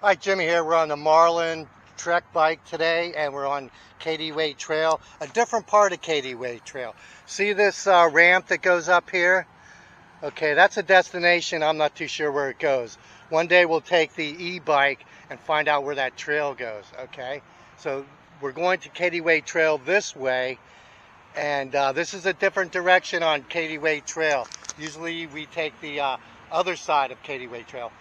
Hi, Jimmy here. We're on the Marlin Trek bike today, and we're on Cady Way Trail, a different part of Cady Way Trail. See this ramp that goes up here? Okay, that's a destination. I'm not too sure where it goes. One day we'll take the e-bike and find out where that trail goes, okay? So we're going to Cady Way Trail this way, and this is a different direction on Cady Way Trail. Usually we take the other side of Cady Way Trail.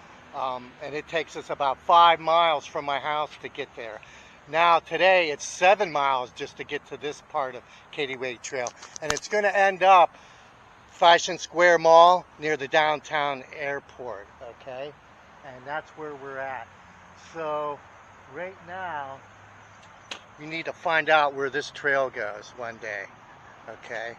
And it takes us about 5 miles from my house to get there. Now today it's 7 miles just to get to this part of Cady Way Trail, and it's going to end up Fashion Square Mall near the downtown airport, okay? And that's where we're at. So right now we need to find out where this trail goes one day, okay?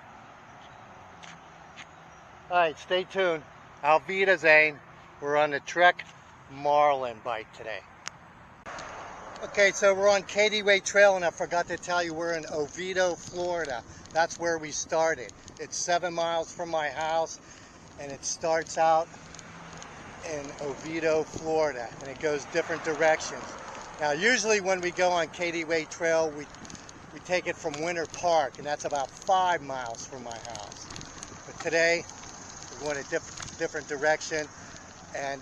Alright, stay tuned. Auf Wiedersehen. We're on the Trek Marlin bike today. Okay, so we're on Cady Way Trail, and I forgot to tell you we're in Oviedo, Florida. That's where we started. It's 7 miles from my house, and it starts out in Oviedo, Florida, and it goes different directions. Now, usually when we go on Cady Way Trail, we take it from Winter Park, and that's about 5 miles from my house. But today, we're going a different direction. And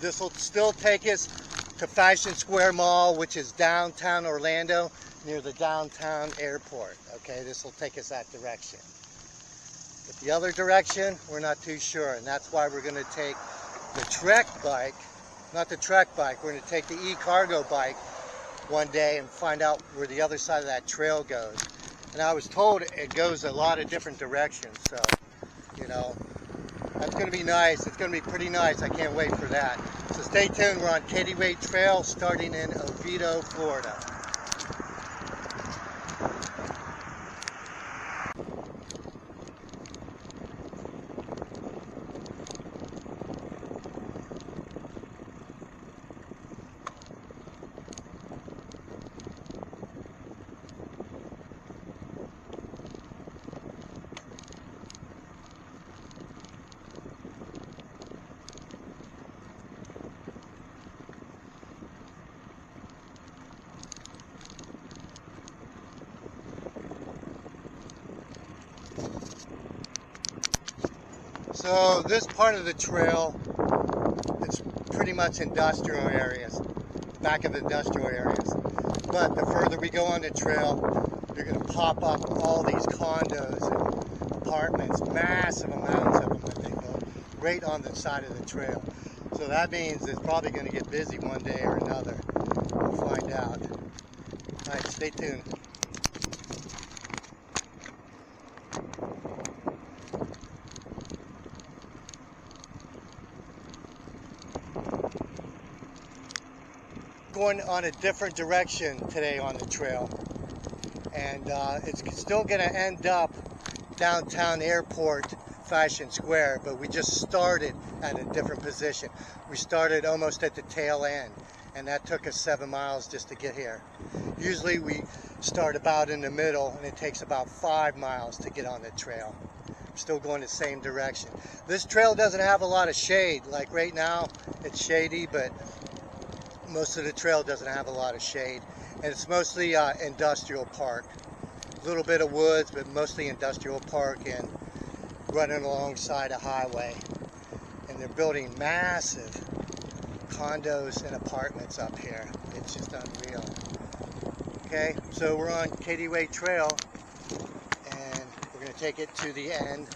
this will still take us to Fashion Square Mall, which is downtown Orlando, near the downtown airport. Okay, this will take us that direction. But the other direction, we're not too sure, and that's why we're going to take the Trek bike, not the Trek bike, we're going to take the e-cargo bike one day and find out where the other side of that trail goes. And I was told it goes a lot of different directions, so, you know, that's going to be nice. It's going to be pretty nice. I can't wait for that. So stay tuned. We're on Cady Way Trail starting in Oviedo, Florida. So this part of the trail, it's pretty much industrial areas, back of industrial areas. But the further we go on the trail, you're going to pop up all these condos and apartments, massive amounts of them that they built right on the side of the trail. So that means it's probably going to get busy one day or another. We'll find out. All right, stay tuned. Going on a different direction today on the trail, and it's still going to end up downtown airport Fashion Square, but we just started at a different position. We started almost at the tail end, and that took us 7 miles just to get here. Usually we start about in the middle, and it takes about 5 miles to get on the trail. We're still going the same direction. This trail doesn't have a lot of shade. Like right now it's shady, but most of the trail doesn't have a lot of shade, and it's mostly industrial park. A little bit of woods, but mostly industrial park and running alongside a highway. And they're building massive condos and apartments up here. It's just unreal. Okay, so we're on Cady Way Trail, and we're going to take it to the end,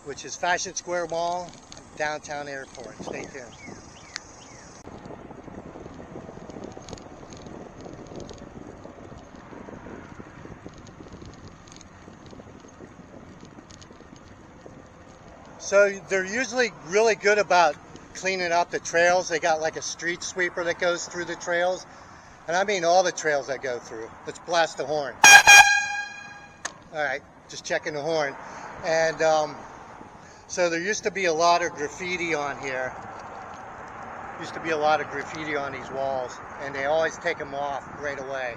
which is Fashion Square Mall, downtown airport. Stay tuned. So they're usually really good about cleaning up the trails. They got like a street sweeper that goes through the trails. And I mean all the trails that go through. Let's blast the horn. Alright, just checking the horn. And so there used to be a lot of graffiti on here. Used to be a lot of graffiti on these walls. And they always take them off right away.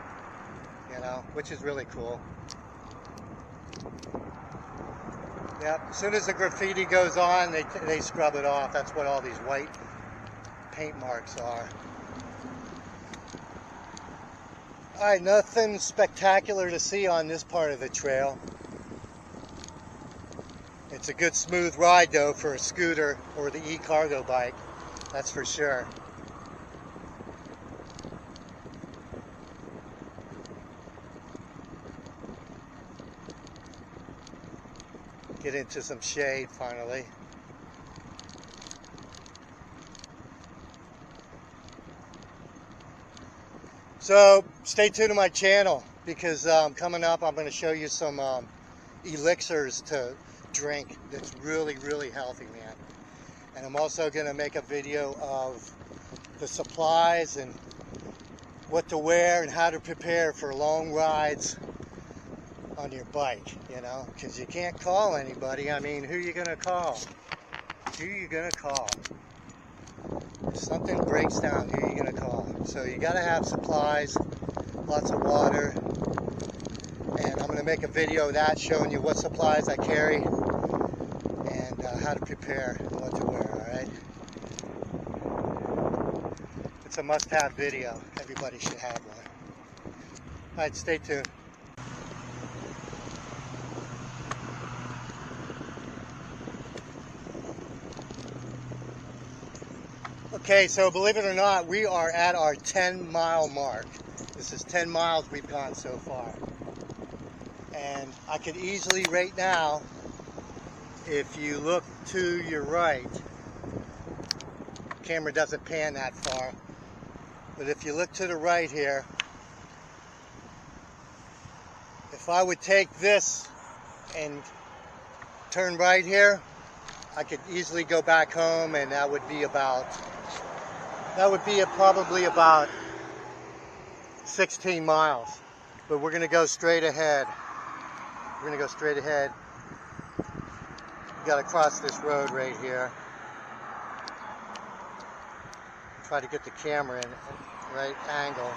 You know, which is really cool. Yep, as soon as the graffiti goes on, they scrub it off. That's what all these white paint marks are. Alright, nothing spectacular to see on this part of the trail. It's a good smooth ride though for a scooter or the e-cargo bike, that's for sure. Get into some shade finally. So stay tuned to my channel because coming up I'm going to show you some elixirs to drink that's really, really healthy, man. And I'm also going to make a video of the supplies and what to wear and how to prepare for long rides on your bike, you know, because you can't call anybody. I mean, who are you going to call? Who are you going to call? If something breaks down, who are you going to call? So you got to have supplies, lots of water, and I'm going to make a video of that showing you what supplies I carry and how to prepare and what to wear, alright? It's a must-have video. Everybody should have one. Alright, stay tuned. Okay, so believe it or not, we are at our 10-mile mark. This is 10 miles we've gone so far. And I could easily, right now, if you look to your right, camera doesn't pan that far, but if you look to the right here, if I would take this and turn right here, I could easily go back home, and that would be probably about 16 miles. But we're going to go straight ahead. We're going to go straight ahead. We got to cross this road right here. Try to get the camera in the right angle.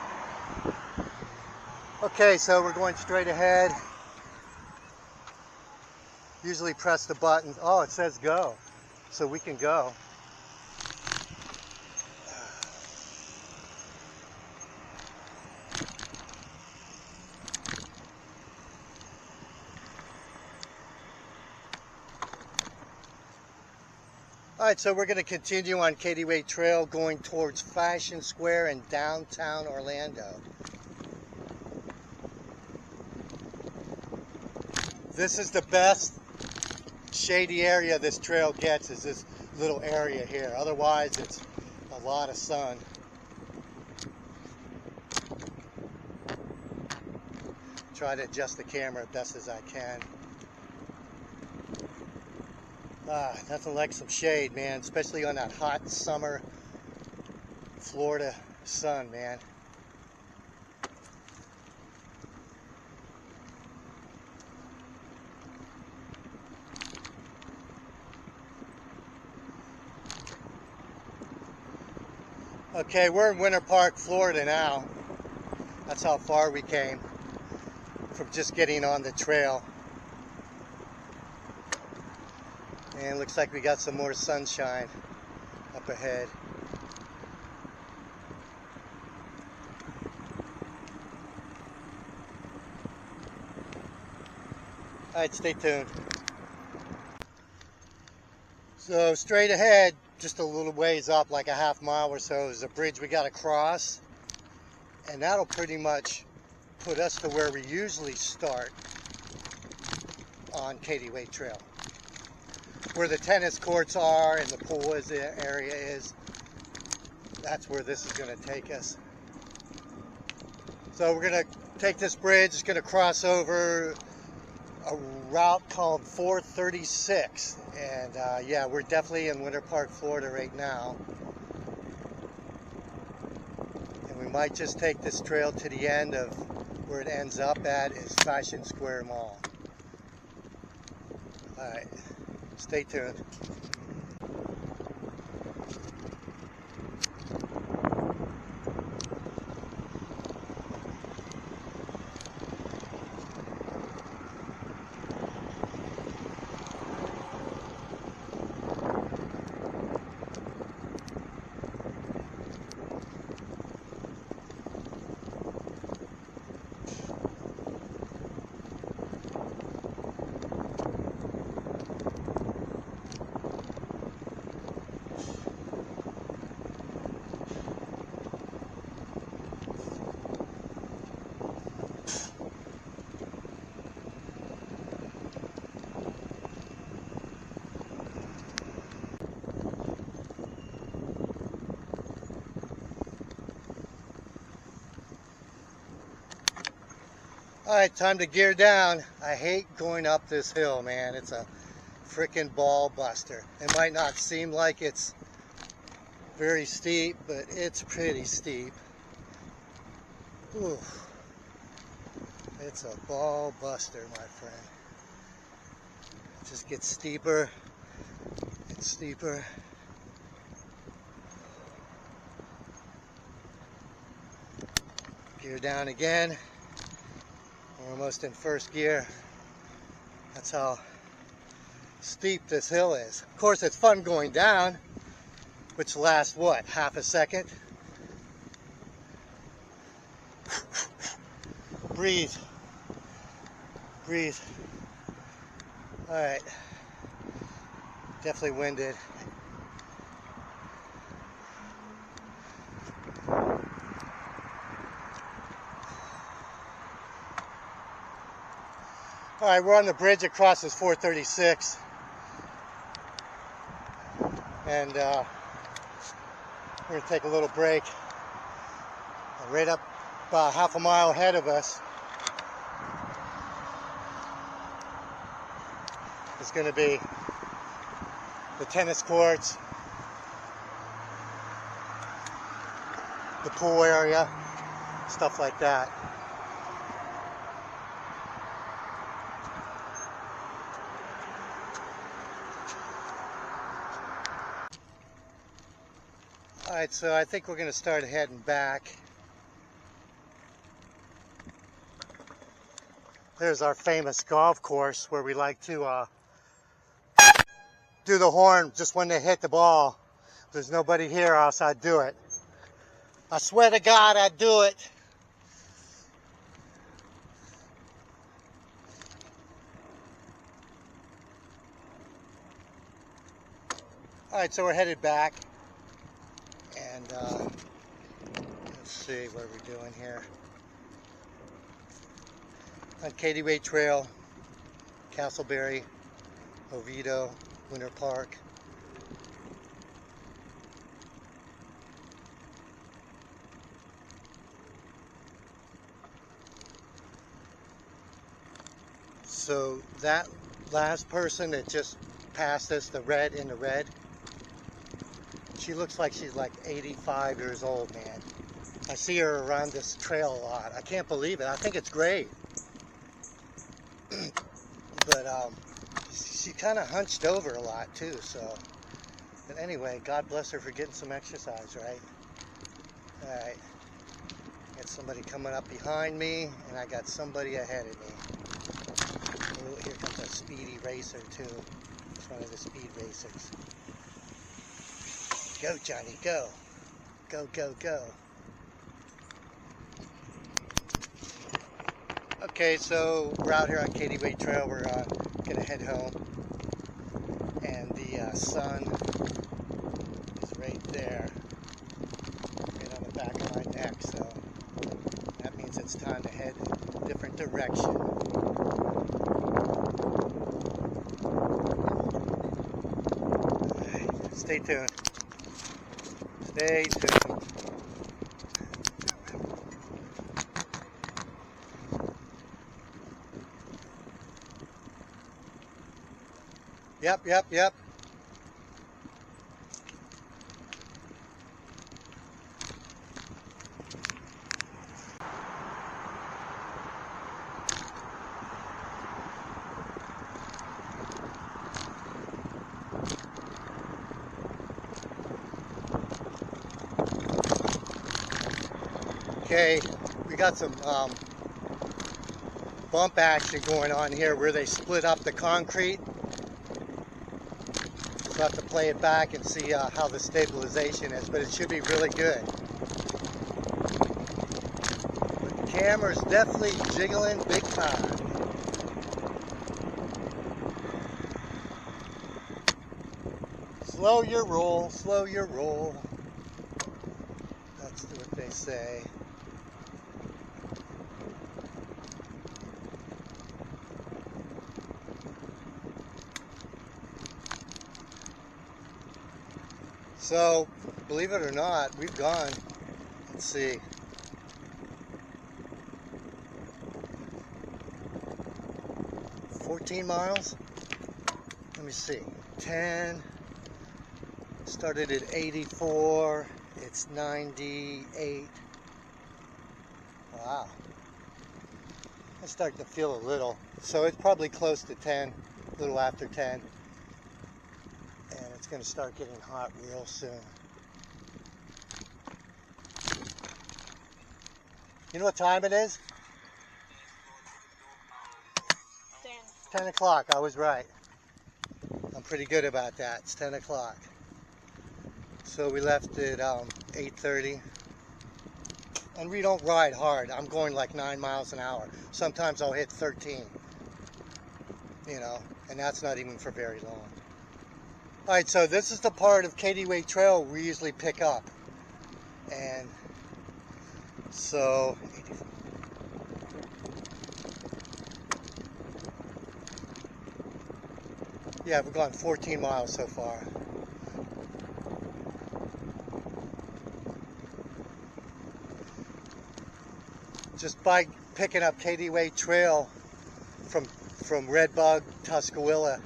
Okay, so we're going straight ahead. Usually press the button. Oh, it says go. So we can go. Alright, so we're going to continue on Cady Trail going towards Fashion Square in downtown Orlando. This is the best shady area this trail gets, is this little area here. Otherwise, it's a lot of sun. Try to adjust the camera as best as I can. Nothing like some shade, man, especially on that hot summer Florida sun, man. Okay, we're in Winter Park, Florida now. That's how far we came from just getting on the trail. And it looks like we got some more sunshine up ahead. Alright, stay tuned. So straight ahead, just a little ways up, like a half mile or so, is a bridge we got to cross. And that'll pretty much put us to where we usually start on Cady Trail. Where the tennis courts are and the pool area is, that's where this is going to take us. So we're going to take this bridge, it's going to cross over a route called 436. And yeah, we're definitely in Winter Park, Florida right now. And we might just take this trail to the end of where it ends up at is Fashion Square Mall. Alright. Stay tuned. Alright, time to gear down. I hate going up this hill, man. It's a freaking ball buster. It might not seem like it's very steep, but it's pretty steep. Ooh. It's a ball buster, my friend. It just gets steeper and steeper. Gear down again. We're almost in first gear. That's how steep this hill is. Of course, it's fun going down, which lasts what, half a second? Breathe. Breathe. All right. Definitely winded. All right, we're on the bridge across this 436. And we're going to take a little break. Right up about half a mile ahead of us is going to be the tennis courts, the pool area, stuff like that. Alright, so I think we're going to start heading back. There's our famous golf course where we like to do the horn just when they hit the ball. There's nobody here, or else I'd do it. I swear to God, I'd do it. Alright, so we're headed back. And let's see what we're doing here. On Cady Trail, Castleberry, Oviedo, Winter Park. So that last person that just passed us, the red in the red, she looks like she's like 85 years old, man. I see her around this trail a lot. I can't believe it. I think it's great. But she kind of hunched over a lot too, so. But anyway, God bless her for getting some exercise, right? Alright. Got somebody coming up behind me, and I got somebody ahead of me. Oh, here comes a speedy racer too. It's one of the speed racers. Go, Johnny, go. Go, go, go. Okay, so we're out here on Cady Trail. We're going to head home. And the sun is right there. Right on the back of my neck. So that means it's time to head in a different direction. Right, stay tuned. Stay tuned. Yep. Okay, we got some bump action going on here where they split up the concrete. So I have to play it back and see how the stabilization is, but it should be really good. But the camera's definitely jiggling big time. Slow your roll, slow your roll. That's what they say. So, believe it or not, we've gone, let's see, 14 miles. Let me see. 10. Started at 84. It's 98. Wow. I'm starting to feel a little. So it's probably close to 10, a little after 10. And it's going to start getting hot real soon. You know what time it is? 10 o'clock. I was right. I'm pretty good about that. It's 10 o'clock. So we left at 8:30. And we don't ride hard. I'm going like 9 miles an hour. Sometimes I'll hit 13. You know, and that's not even for very long. Alright, so this is the part of Cady Way Trail we usually pick up. And so yeah, we've gone 14 miles so far. Just by picking up Cady Way Trail from Redbug, Tuscaloosa,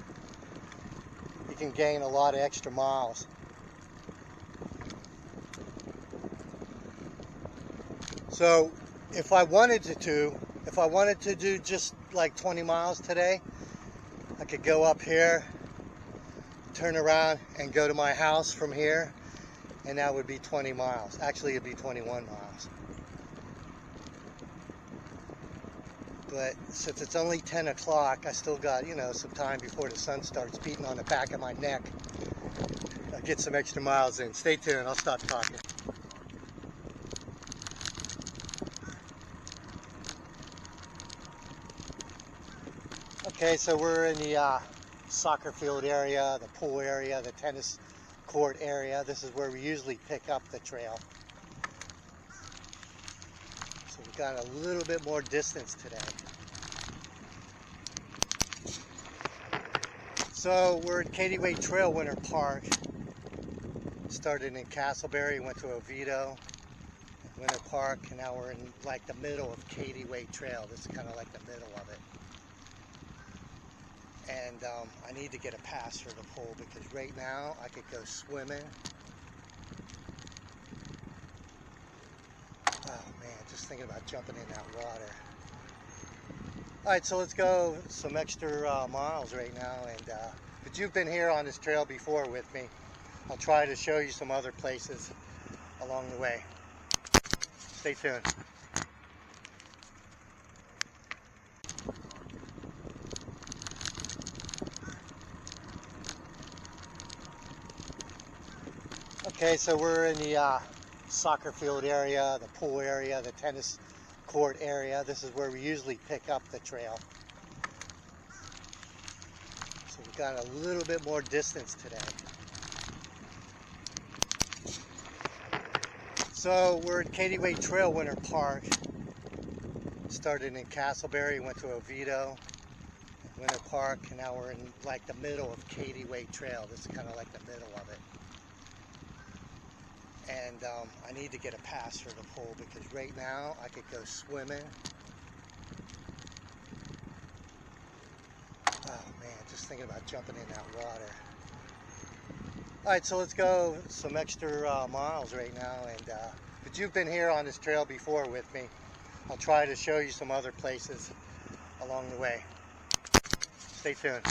you can gain a lot of extra miles. So if I wanted to do just like 20 miles today, I could go up here, turn around and go to my house from here, and that would be 20 miles. Actually, it'd be 21 miles. But since it's only 10 o'clock, I still got, you know, some time before the sun starts beating on the back of my neck. I'll get some extra miles in. Stay tuned. I'll stop talking. Okay, so we're in the soccer field area, the pool area, the tennis court area. This is where we usually pick up the trail. So we've got a little bit more distance today. So we're at Cady Way Trail Winter Park. Started in Castleberry, went to Oviedo, Winter Park, and now we're in like the middle of Cady Way Trail. This is kind of like the middle of it. And I need to get a pass for the pool because right now I could go swimming. Oh man, just thinking about jumping in that water. Alright, so let's go some extra miles right now. But you've been here on this trail before with me. I'll try to show you some other places along the way. Stay tuned. Okay, so we're in the soccer field area, the pool area, the tennis court area. This is where we usually pick up the trail. So we've got a little bit more distance today. So we're at Cady Way Trail Winter Park. Started in Castleberry, went to Oviedo, Winter Park, and now we're in like the middle of Cady Way Trail. This is kind of like the middle of it. And I need to get a pass for the pool because right now I could go swimming. Oh man, just thinking about jumping in that water. Alright, so let's go some extra miles right now. But you've been here on this trail before with me. I'll try to show you some other places along the way. Stay tuned.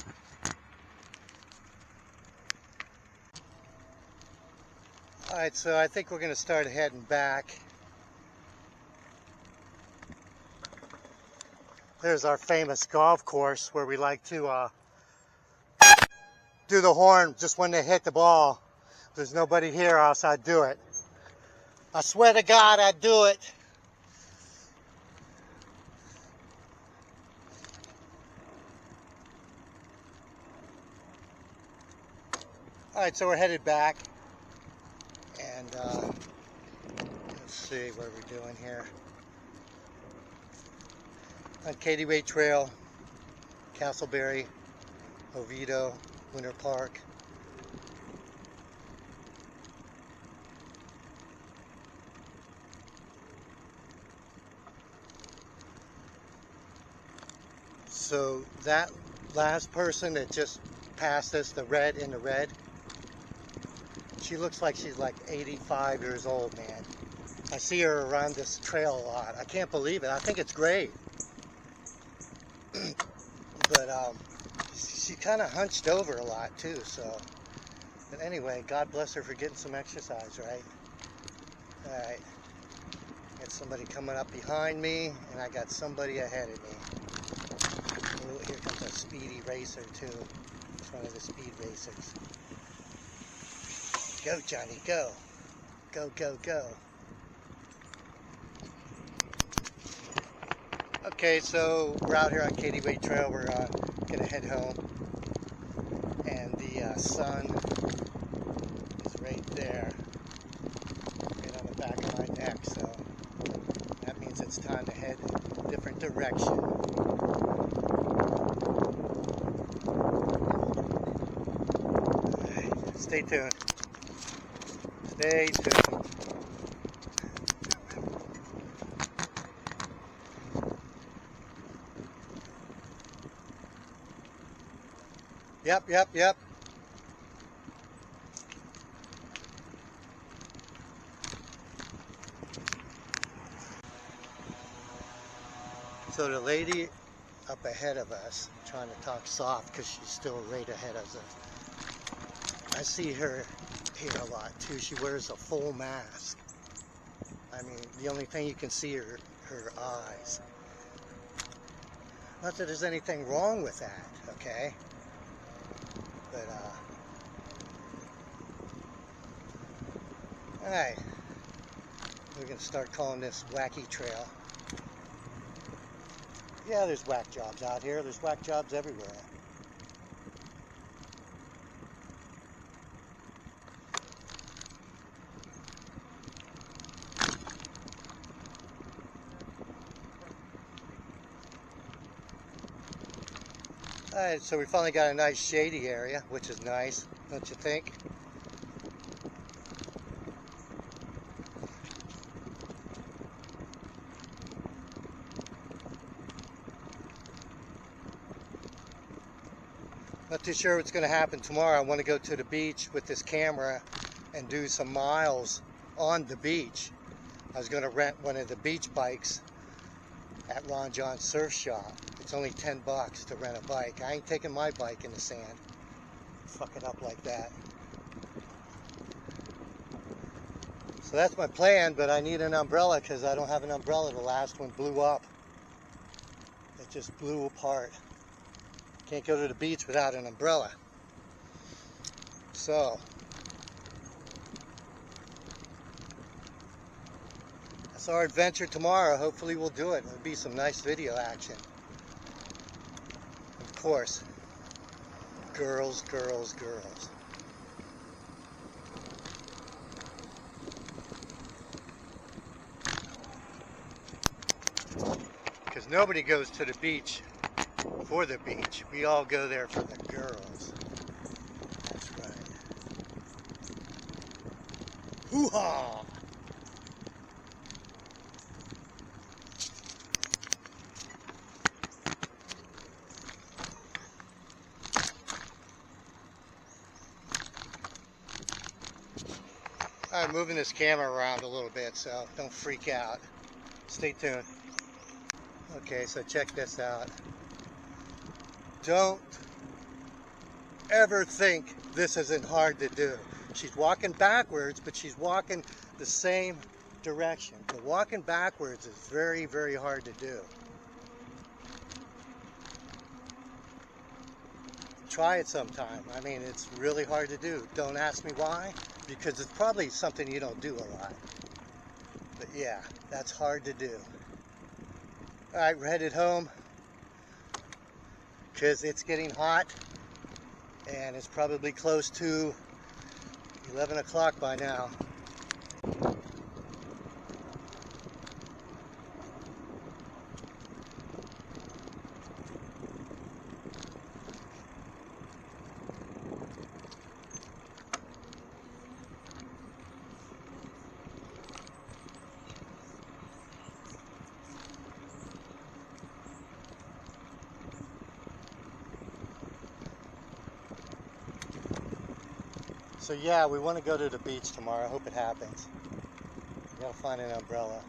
Alright, so I think we're going to start heading back. There's our famous golf course where we like to do the horn just when they hit the ball. If there's nobody here, or else I'd do it. I swear to God, I'd do it. Alright, so we're headed back. And let's see what we're doing here. On Cady Way Trail, Castleberry, Oviedo, Winter Park. So that last person that just passed us, the red in the red, she looks like she's like 85 years old, man. I see her around this trail a lot. I can't believe it. I think it's great. But she kind of hunched over a lot too, so. But anyway, God bless her for getting some exercise, right? All right. Got somebody coming up behind me, and I got somebody ahead of me. Oh, here comes a speedy racer too. It's one of the speed racers. Go, Johnny, go. Go, go, go. Okay, so we're out here on Cady Trail. We're gonna head home, and the sun is right there, right on the back of my neck. So that means it's time to head in a different direction. Right, stay tuned. Stay tuned. Yep. So the lady up ahead of us, I'm trying to talk soft because she's still right ahead of us. I see her here a lot too. She wears a full mask. I mean, the only thing you can see are her eyes. Not that there's anything wrong with that, okay? But, alright. We're going to start calling this Wacky Trail. Yeah, there's whack jobs out here. There's whack jobs everywhere. Alright, so we finally got a nice shady area, which is nice, don't you think? Not too sure what's going to happen tomorrow. I want to go to the beach with this camera and do some miles on the beach. I was going to rent one of the beach bikes at Ron John's surf shop. It's only 10 bucks to rent a bike. I ain't taking my bike in the sand. Fuck it up like that. So that's my plan, but I need an umbrella because I don't have an umbrella. The last one blew up. It just blew apart. Can't go to the beach without an umbrella. So that's our adventure tomorrow. Hopefully we'll do it. It'll be some nice video action. Of course, girls. Because nobody goes to the beach for the beach. We all go there for the girls. That's right. Hoo-ha! I'm moving this camera around a little bit, so don't freak out. Stay tuned. Okay, so check this out. Don't ever think this isn't hard to do. She's walking backwards, but she's walking the same direction. But walking backwards is very, very hard to do. Try it sometime. I mean, it's really hard to do. Don't ask me why, because it's probably something you don't do a lot. But yeah, that's hard to do. All right, we're headed home because it's getting hot and it's probably close to 11 o'clock by now. So yeah, we want to go to the beach tomorrow. I hope it happens. We gotta find an umbrella.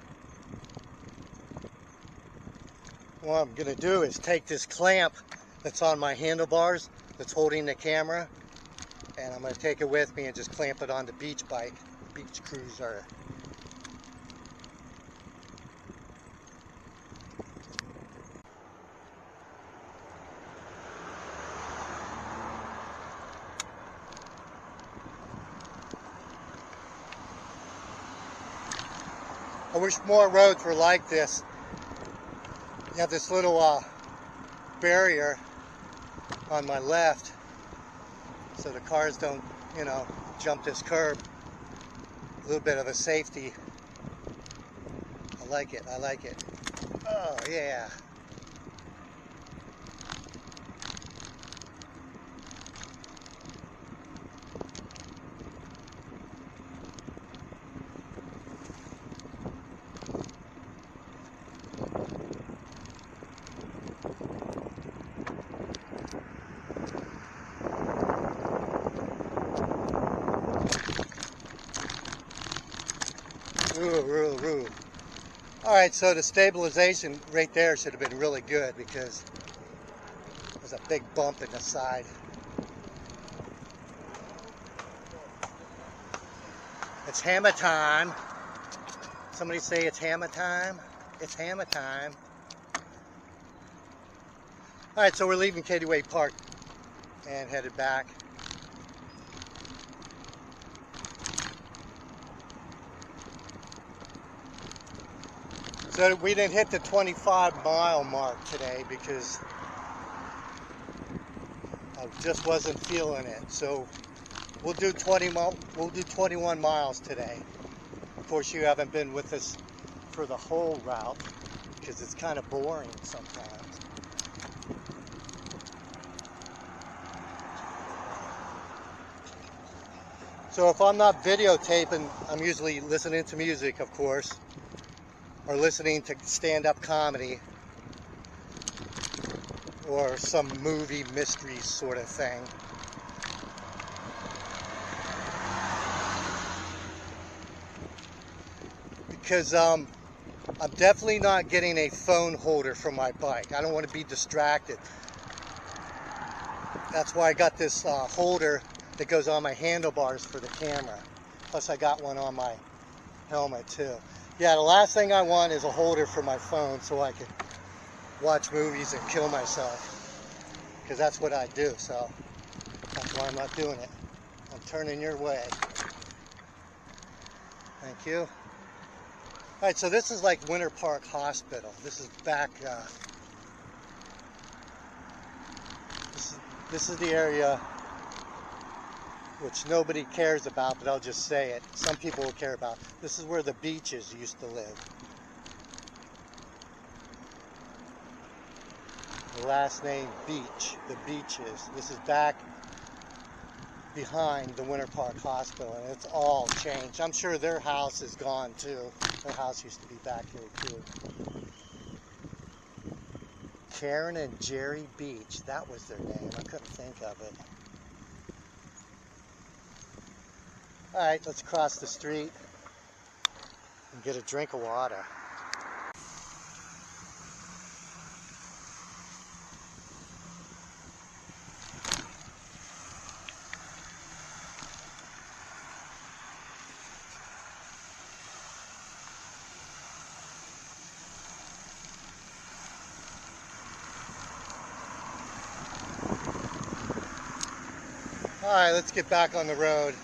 What I'm gonna do is take this clamp that's on my handlebars that's holding the camera, and I'm gonna take it with me and just clamp it on the beach bike, beach cruiser. I wish more roads were like this. You have this little barrier on my left so the cars don't, jump this curb. A little bit of a safety. I like it, I like it. Oh yeah. Ooh. Alright, so the stabilization right there should have been really good because there's a big bump in the side. It's hammer time. Somebody say it's hammer time. It's hammer time. Alright, so we're leaving Cady Park and headed back. So we didn't hit the 25-mile mark today because I just wasn't feeling it. So we'll do 21 miles today. Of course, you haven't been with us for the whole route because it's kind of boring sometimes. So if I'm not videotaping, I'm usually listening to music, of course, or listening to stand-up comedy or some movie mystery sort of thing. Because I'm definitely not getting a phone holder for my bike. I don't want to be distracted. That's why I got this holder that goes on my handlebars for the camera. Plus I got one on my helmet too. Yeah, the last thing I want is a holder for my phone so I can watch movies and kill myself. Because that's what I do, so that's why I'm not doing it. I'm turning your way. Thank you. Alright, so this is like Winter Park Hospital. This is back, this is the area which nobody cares about, but I'll just say it. Some people will care about. This is where the Beaches used to live. The last name Beach, the Beaches. This is back behind the Winter Park Hospital, and it's all changed. I'm sure their house is gone too. Their house used to be back here too. Karen and Jerry Beach, that was their name. I couldn't think of it. Alright, let's cross the street and get a drink of water. Alright, let's get back on the road.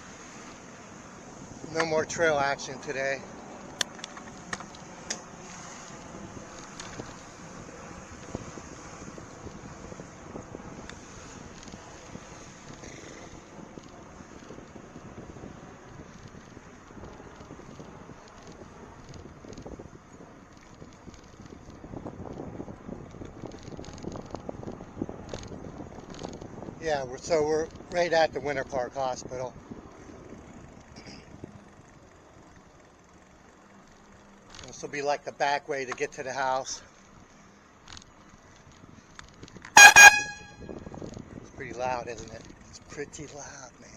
No more trail action today. Yeah, we're right at the Winter Park Hospital. This will be like the back way to get to the house. It's pretty loud, isn't it? It's pretty loud, man.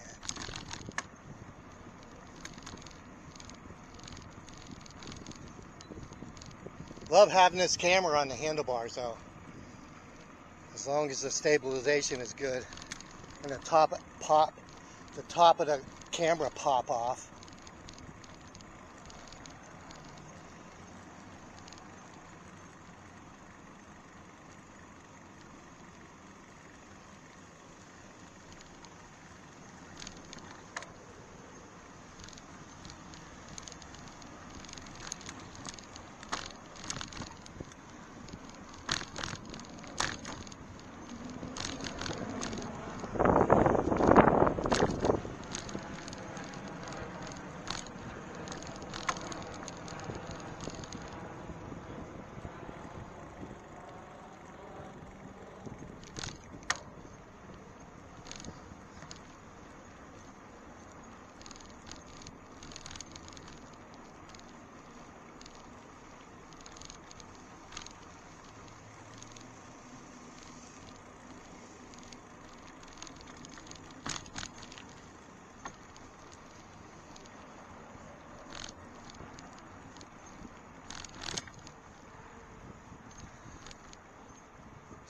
Love having this camera on the handlebars though, as long as the stabilization is good. And the top of the camera pop off.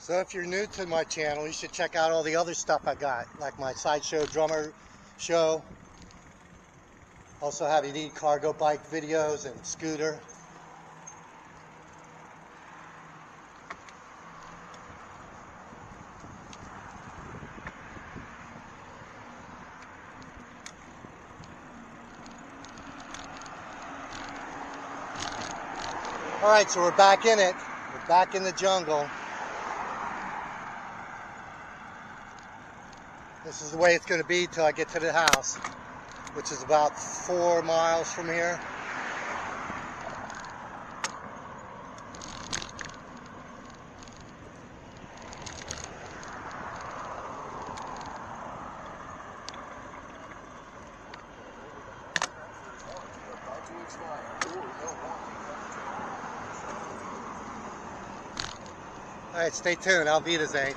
So if you're new to my channel, you should check out all the other stuff I got, like my sideshow drummer show. Also have you need cargo bike videos and scooter. Alright, so we're back in it. We're back in the jungle. This is the way it's going to be till I get to the house, which is about 4 miles from here. Alright, stay tuned. I'll be the Zane.